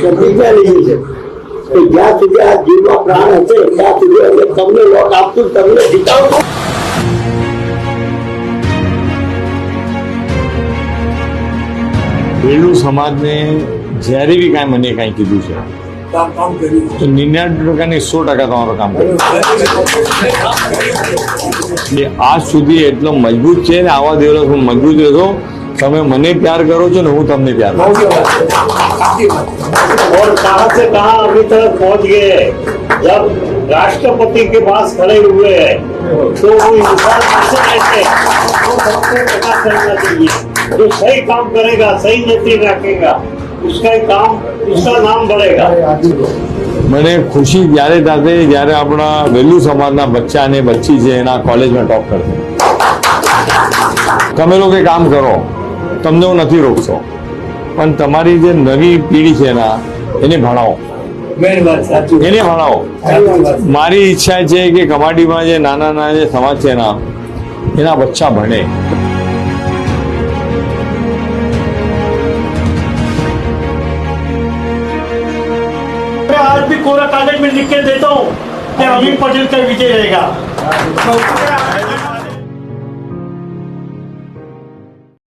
પ્રતિજ્ઞા લીધી છે કે જ્યાં સુધી આ જીવમાં પ્રાણ હશે ત્યાં સુધી અમે તમને વોટ આપશું, તમને જીતાવશું. વેલુ સમાજને જ્યારે બી કાંઈ મને કાંઈ કીધું છે તો 99%, 100% તમારું કામ કર્યું. આજ સુધી એટલો મજબૂત છે ને આવા દિવસ હું મજબૂત રહેશો. તમે મને प्यार करो છો ને હું તમને प्यार करूं. और कहां से कहां अभी तक पहुंच गए. जब राष्ट्रपति के पास खड़े हुए हैं तो वो इंसान कैसे रहते हैं वो सबको पता चलना चाहिए. जो सही काम करेगा, सही नीति रखेगा, उसका काम, उसका नाम बढ़ेगा. મને ખુશી ત્યારે થશે જ્યારે આપણા વેલુ સમાજના બચ્ચા અને બચ્ચી છે એના કોલેજમાં ટોપ કરશે. તમે લોકો કામ કરો, તમને હું નથી રોકશો, પણ તમારી જે નવી પેઢી છે એના એને ભણાવો, એને ભણાવો. મારી ઈચ્છા છે કે કમાડીમાં જે નાના નાના જે સમાજ છે એના બચ્ચા ભણે. आज भी कोरा कागज में लिख के देता हूँ कि अभी पटेल का विजय रहेगा.